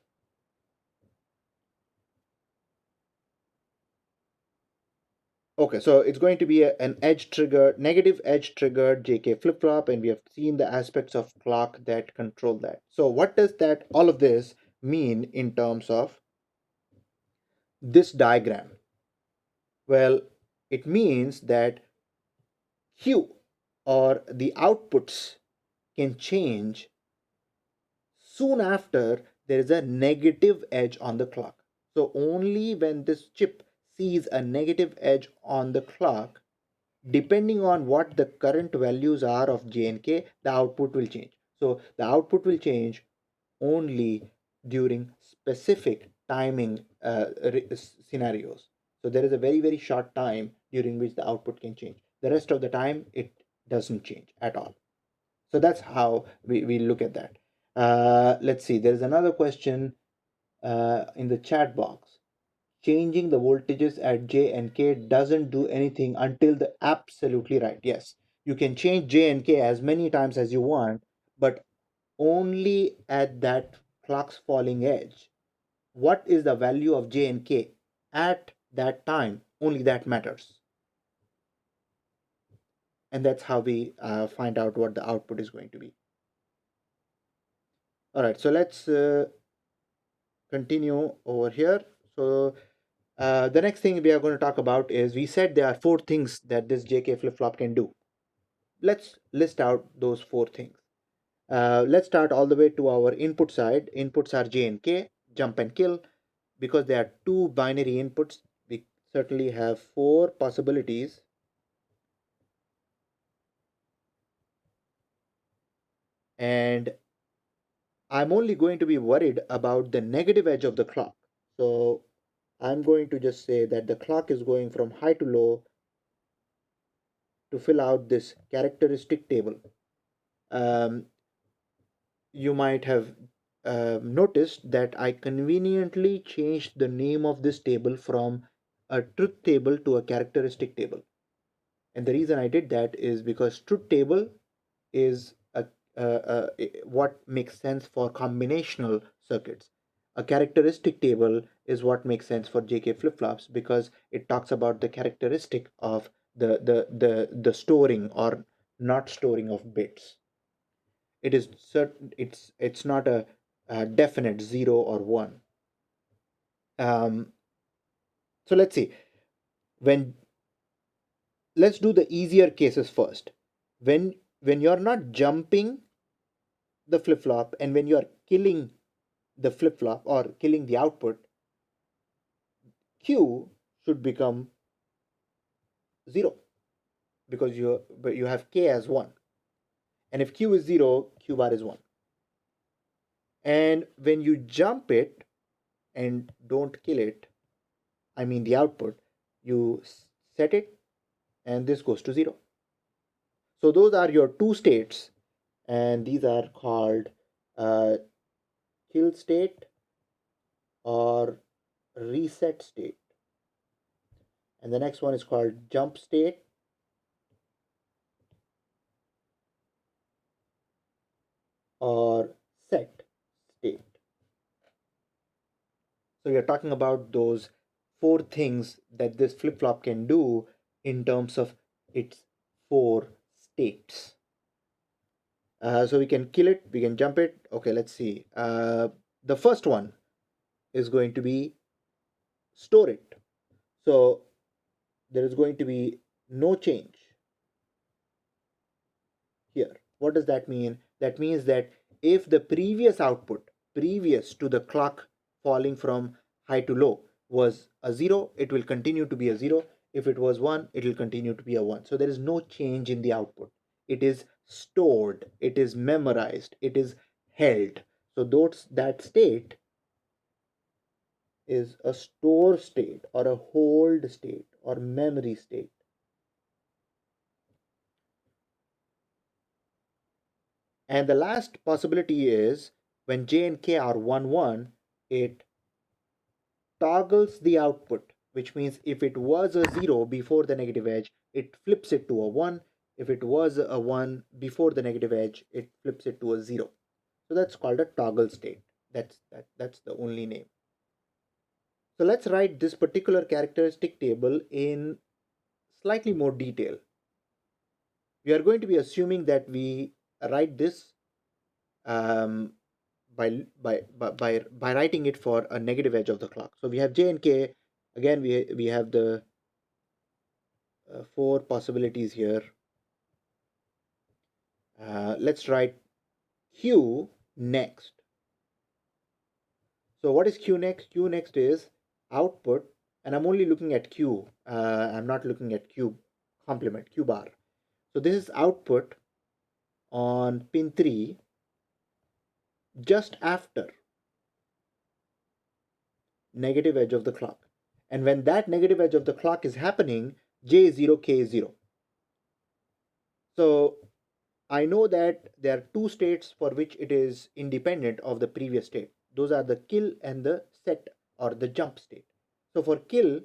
Speaker 1: Okay, so it's going to be an edge trigger, negative edge triggered JK flip flop, and we have seen the aspects of clock that control that. So, what does that all of this mean in terms of this diagram? Well, it means that Q or the outputs can change soon after there is a negative edge on the clock. So, only when this chip sees a negative edge on the clock, depending on what the current values are of J and K, the output will change. So the output will change only during specific timing scenarios. So there is a very short time during which the output can change. The rest of the time it doesn't change at all. So that's how we look at that. Let's see, there is another question in the chat box. Changing the voltages at J and K doesn't do anything until the absolutely right. Yes, you can change J and K as many times as you want, but only at that clock's falling edge. What is the value of J and K at that time? Only that matters. And that's how we find out what the output is going to be. All right, so let's continue over here. So the next thing we are going to talk about is, we said there are four things that this JK flip flop can do. Let's list out those four things. Let's start all the way to our input side. Inputs are J and K, jump and kill. Because there are two binary inputs, we certainly have four possibilities. And I'm only going to be worried about the negative edge of the clock. So I'm going to just say that the clock is going from high to low to fill out this characteristic table. Um, you might have noticed that I conveniently changed the name of this table from a truth table to a characteristic table. And the reason I did that is because truth table is what makes sense for combinational circuits. A characteristic table is what makes sense for JK flip-flops, because it talks about the characteristic of the storing or not storing of bits. It is certain, it's not a definite 0 or 1. um, so let's see, when let's do the easier cases first. When you're not jumping the flip flop, and when you're killing the flip flop or killing the output, Q should become 0, because you have K as 1, and if Q is 0, Q bar is 1. And when you jump it and don't kill it, I mean the output, you set it and this goes to 0. So those are your two states, and these are called uh, kill state or reset state. And the next one is called jump state or set state. So we are talking about those four things that this flip flop can do in terms of its four states. So we can kill it, we can jump it. Okay, let's see. The first one is going to be store it. So there is going to be no change here. What does that mean? That means that if the previous output, previous to the clock falling from high to low, was a 0, it will continue to be a 0. If it was 1, it will continue to be a 1. So there is no change in the output. It is stored, it is memorized, it is held. So that state is a store state or a hold state or memory state. And the last possibility is when J and K are 1 1, it toggles the output, which means if it was a 0 before the negative edge, it flips it to a 1. If it was a 1 before the negative edge, it flips it to a 0. So that's called a toggle state. That's the only name. So let's write this particular characteristic table in slightly more detail. We are going to be assuming that we write this um, by writing it for a negative edge of the clock. So we have j and k. Again, we have the four possibilities here. Let's write q next. So what is q next? Q next is output, and I'm only looking at q. I'm not looking at q complement, q bar. So this is output on pin 3 just after negative edge of the clock. And when that negative edge of the clock is happening, j is 0, k is 0. So I know that there are two states for which it is independent of the previous state. Those are the kill and the set or the jump state. So for kill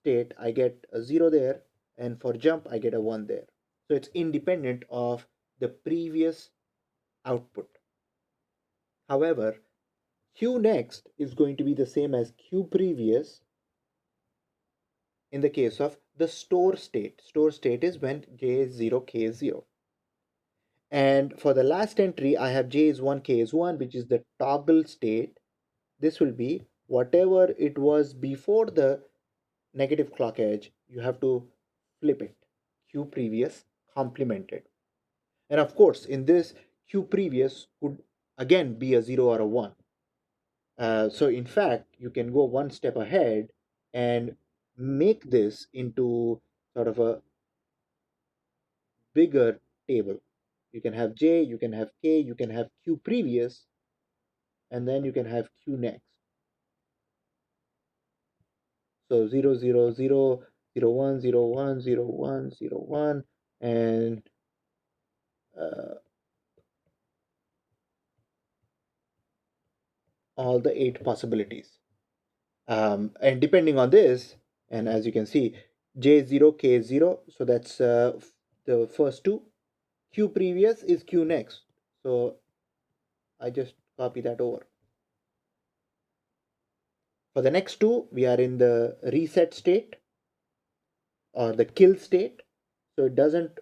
Speaker 1: state, I get a 0 there, and for jump, I get a 1 there. So it's independent of the previous output. However, q next is going to be the same as q previous in the case of the store state. Store state is when j is 0, k is 0. And for the last entry, I have j is 1, k is 1, which is the toggle state. This will be whatever it was before the negative clock edge, you have to flip it. Q previous complemented. And of course, in this, Q previous could again be a 0 or a 1. So in fact, you can go one step ahead and make this into sort of a bigger table. You can have J, you can have K, you can have Q previous, and then you can have Q next. So 0, 0, 0, 0, 1, 0, 1, 0, 1, 0, 1, and uh, all the 8 possibilities. And depending on this, and as you can see, J0, K0, so that's the first two. Q previous is Q next. So I just copy that over. For the next two, we are in the reset state or the kill state. So it doesn't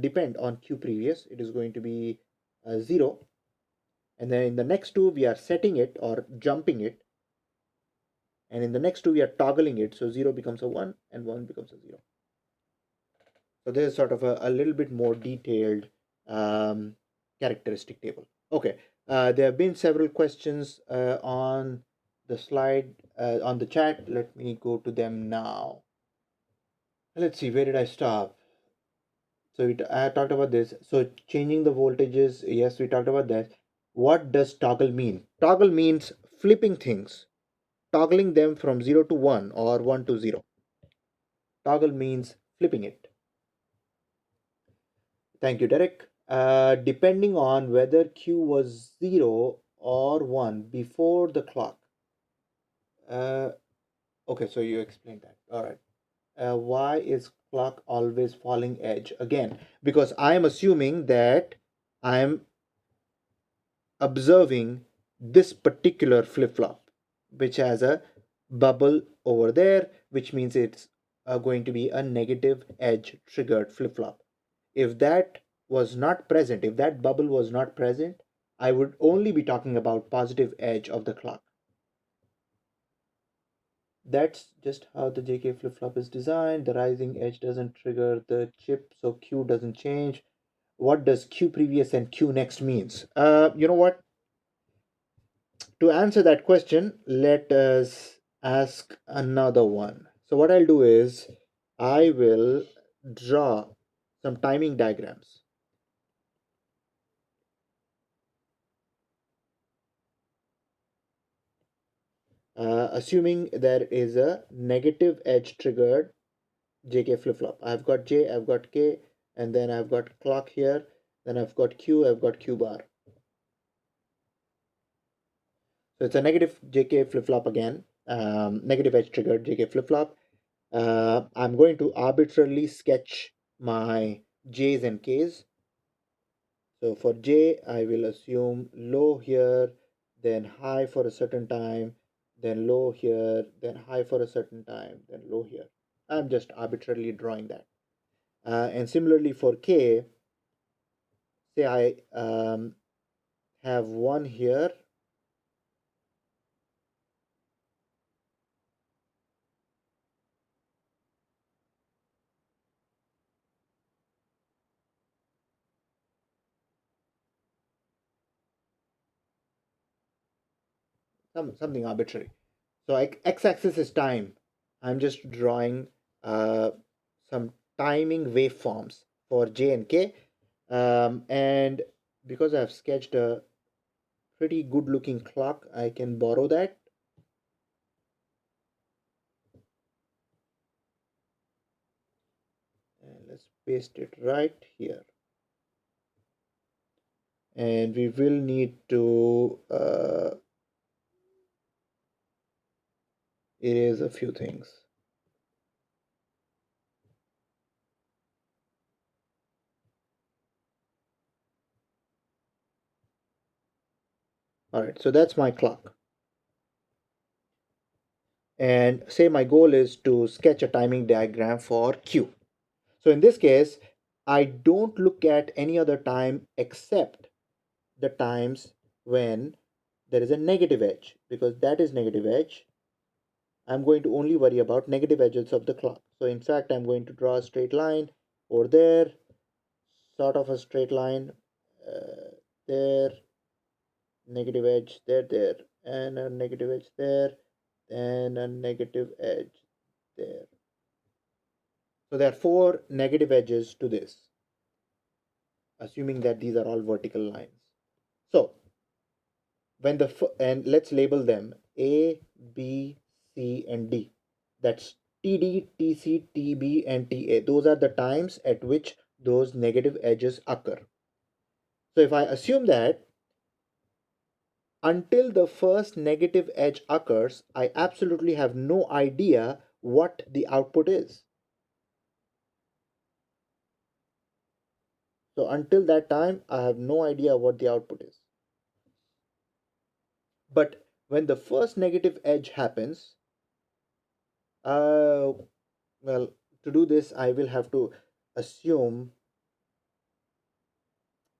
Speaker 1: depend on Q previous. It is going to be 0. And then in the next two, we are setting it or jumping it. And in the next two, we are toggling it. So 0 becomes a 1 and 1 becomes a 0. So this is sort of a little bit more detailed um, characteristic table. Okay, there have been several questions on the slide, on the chat. Let me go to them now. Let's see, where did I stop? So I talked about this. So changing the voltages, yes, we talked about that. What does toggle mean? Toggle means flipping things, toggling them from 0 to 1 or 1 to 0. Toggle means flipping it. Thank you, Derek. Depending on whether Q was 0 or 1 before the clock. Okay, so you explained that. All right. Why is clock always falling edge? Again, because I am assuming that I am observing this particular flip-flop, which has a bubble over there, which means it's going to be a negative edge triggered flip-flop. If that was not present, if that bubble was not present, I would only be talking about positive edge of the clock. That's just how the JK flip-flop is designed. The rising edge doesn't trigger the chip, so Q doesn't change. What does Q previous and Q next means? You know what? To answer that question, let us ask another one. So what I'll do is I will draw some timing diagrams. Assuming there is a negative edge triggered JK flip-flop. I've got J, I've got K, and then I've got clock here, then I've got Q, I've got Q bar. So it's a negative JK flip-flop again, negative edge triggered JK flip-flop. I'm going to arbitrarily sketch my J's and K's. So for J, I will assume low here, then high for a certain time, then low here, then high for a certain time, then low here. I'm just arbitrarily drawing that. And similarly for K, say I have one here, something arbitrary. So x-axis is time. I'm just drawing some timing waveforms for J and K. And because I've sketched a pretty good looking clock, I can borrow that. And let's paste it right here. And we will need to erase a few things. All right, so that's my clock. And say my goal is to sketch a timing diagram for Q. So in this case, I don't look at any other time except the times when there is a negative edge, because that is negative edge. I'm going to only worry about negative edges of the clock. So in fact, I'm going to draw a straight line over there, sort of a straight line there, negative edge there, and a negative edge there, and a negative edge there. So there are four negative edges to this, assuming that these are all vertical lines. So when and let's label them A, B, C, and D. That's TD, TC, TB, and TA. Those are the times at which those negative edges occur. So if I assume that until the first negative edge occurs, I absolutely have no idea what the output is. So until that time, I have no idea what the output is. But when the first negative edge happens, well, to do this, I will have to assume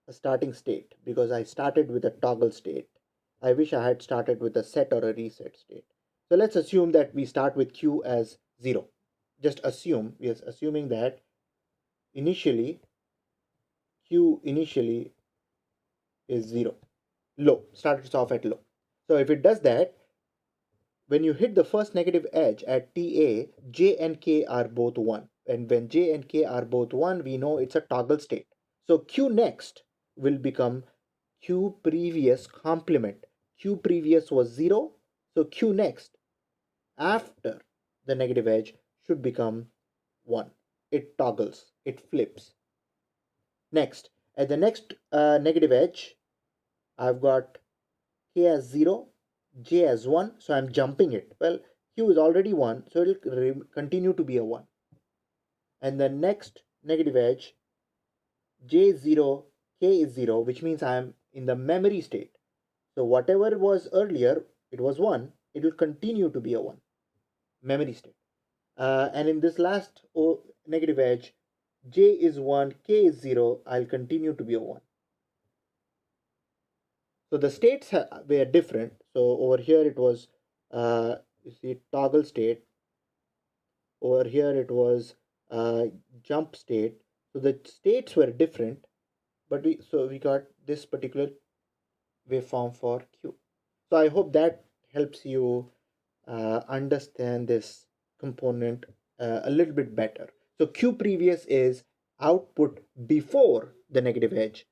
Speaker 1: a starting state because I started with a toggle state. I wish I had started with a set or a reset state. So let's assume that we start with Q as 0. Just assume, yes, assuming that initially Q initially is 0. Low, starts off at low. So if it does that, when you hit the first negative edge at TA, J and K are both 1. And when J and K are both 1, we know it's a toggle state. So Q next will become Q previous complement. Q previous was 0, so Q next after the negative edge should become 1. It toggles, it flips. Next, at the next negative edge, I've got K as 0, J as 1, so I'm jumping it. Well, Q is already 1, so it will continue to be a 1. And the next negative edge, J is 0, K is 0, which means I'm in the memory state. So whatever was earlier, it was 1, it will continue to be a 1, memory state. And in this last negative edge, J is 1, K is 0, I'll continue to be a 1. So the states were different. So over here it was, you see, toggle state. Over here it was jump state. So the states were different, but we got this particular waveform for Q. So I hope that helps you understand this component a little bit better. So Q previous is output before the negative edge.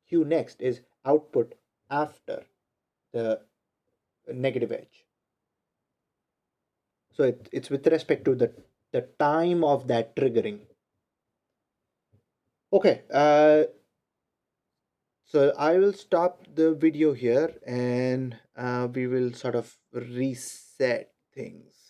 Speaker 1: Q next is output after the negative edge. So it's with respect to the time of that triggering. Okay, so I will stop the video here and we will sort of reset things.